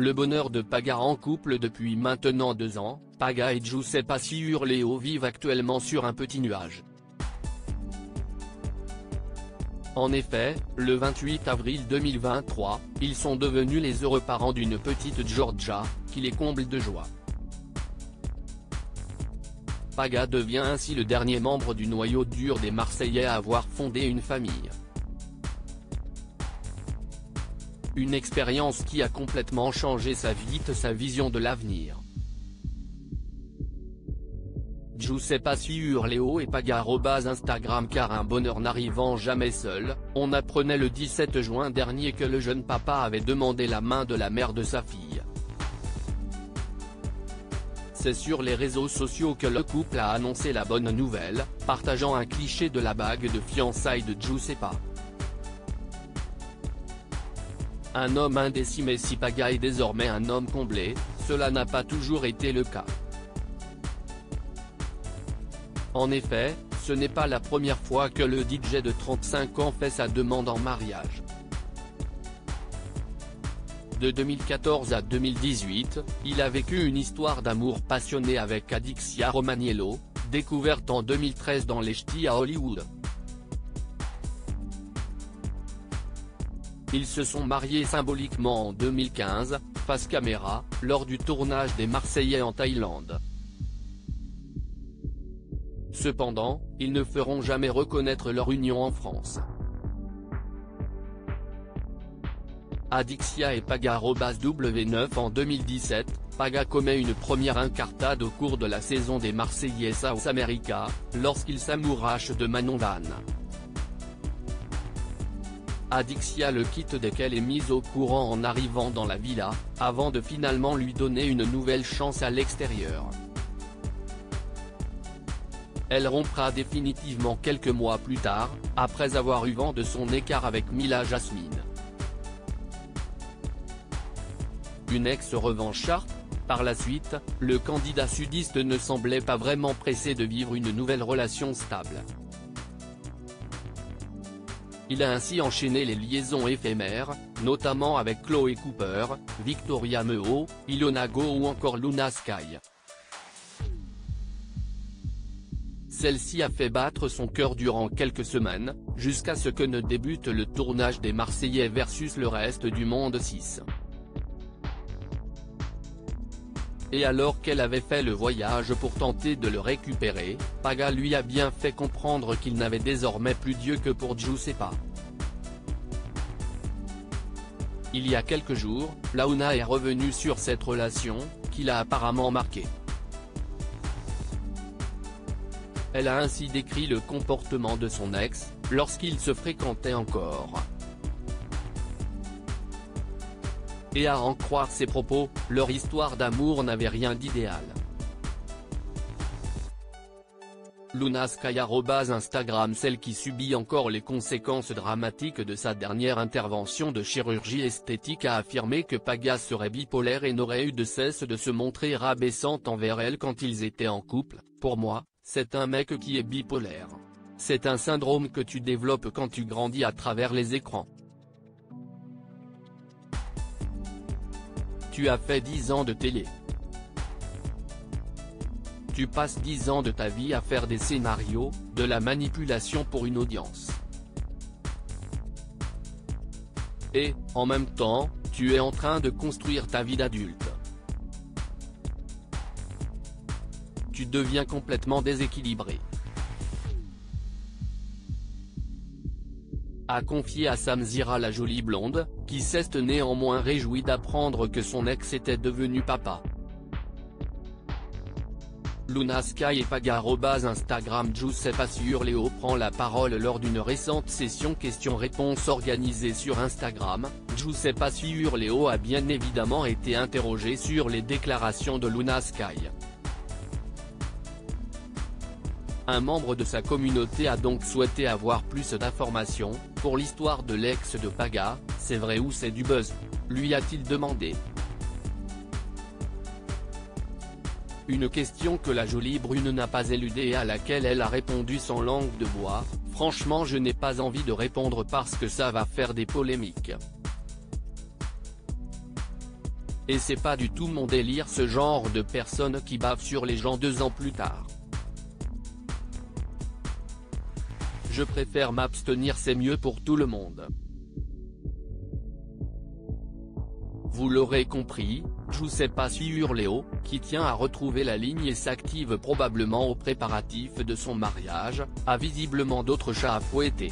le bonheur de Paga en couple depuis maintenant 2 ans, Paga et Giuseppe Ciurleo vivent actuellement sur un petit nuage. En effet, le 28 avril 2023, ils sont devenus les heureux parents d'une petite Giorgia, qui les comble de joie. Paga devient ainsi le dernier membre du noyau dur des Marseillais à avoir fondé une famille. Une expérience qui a complètement changé sa vie et sa vision de l'avenir. Giuseppe Ciurleo et Paga @Instagram. Car un bonheur n'arrivant jamais seul, on apprenait le 17 juin dernier que le jeune papa avait demandé la main de la mère de sa fille. C'est sur les réseaux sociaux que le couple a annoncé la bonne nouvelle, partageant un cliché de la bague de fiançailles de Giuseppe. Un homme indécimé. Si Paga est désormais un homme comblé, cela n'a pas toujours été le cas. En effet, ce n'est pas la première fois que le DJ de 35 ans fait sa demande en mariage. De 2014 à 2018, il a vécu une histoire d'amour passionné avec Adixia Romaniello, découverte en 2013 dans les ch'tis à Hollywood. Ils se sont mariés symboliquement en 2015, face caméra, lors du tournage des Marseillais en Thaïlande. Cependant, ils ne feront jamais reconnaître leur union en France. Adixia et Paga @W9. En 2017, Paga commet une première incartade au cours de la saison des Marseillais South America, lorsqu'il s'amourache de Manon Vanne. Adixia le quitte dès qu'elle est mise au courant en arrivant dans la villa, avant de finalement lui donner une nouvelle chance à l'extérieur. Elle rompra définitivement quelques mois plus tard, après avoir eu vent de son écart avec Mila Jasmine. Une ex-revancharde. Par la suite, le candidat sudiste ne semblait pas vraiment pressé de vivre une nouvelle relation stable. Il a ainsi enchaîné les liaisons éphémères, notamment avec Chloé Cooper, Victoria Meho, Ilona Go ou encore Luna Sky. Celle-ci a fait battre son cœur durant quelques semaines, jusqu'à ce que ne débute le tournage des Marseillais versus le reste du monde 6. Et alors qu'elle avait fait le voyage pour tenter de le récupérer, Paga lui a bien fait comprendre qu'il n'avait désormais plus Dieu que pour Giuseppe. Il y a quelques jours, Launa est revenue sur cette relation, qui l'a apparemment marquée. Elle a ainsi décrit le comportement de son ex, lorsqu'ils se fréquentaient encore. Et à en croire ses propos, leur histoire d'amour n'avait rien d'idéal. Luna Sky @Instagram. Celle qui subit encore les conséquences dramatiques de sa dernière intervention de chirurgie esthétique a affirmé que Paga serait bipolaire et n'aurait eu de cesse de se montrer rabaissante envers elle quand ils étaient en couple. Pour moi, c'est un mec qui est bipolaire. C'est un syndrome que tu développes quand tu grandis à travers les écrans. Tu as fait 10 ans de télé. Tu passes 10 ans de ta vie à faire des scénarios, de la manipulation pour une audience. Et, en même temps, tu es en train de construire ta vie d'adulte. Tu deviens complètement déséquilibré. A confié à Sam Zira la jolie blonde, qui s'est néanmoins réjouie d'apprendre que son ex était devenu papa. Luna Sky et Paga @Instagram. Giuseppe Ciurleo prend la parole lors d'une récente session questions-réponses organisée sur Instagram. Giuseppe Ciurleo a bien évidemment été interrogé sur les déclarations de Luna Sky. Un membre de sa communauté a donc souhaité avoir plus d'informations. Pour l'histoire de l'ex de Paga, c'est vrai ou c'est du buzz? Lui a-t-il demandé. Une question que la jolie brune n'a pas éludée et à laquelle elle a répondu sans langue de bois: franchement je n'ai pas envie de répondre parce que ça va faire des polémiques. Et c'est pas du tout mon délire, ce genre de personne qui bave sur les gens 2 ans plus tard. Je préfère m'abstenir, c'est mieux pour tout le monde. Vous l'aurez compris, Giuseppe Ciurleo, qui tient à retrouver la ligne et s'active probablement aux préparatifs de son mariage, a visiblement d'autres chats à fouetter.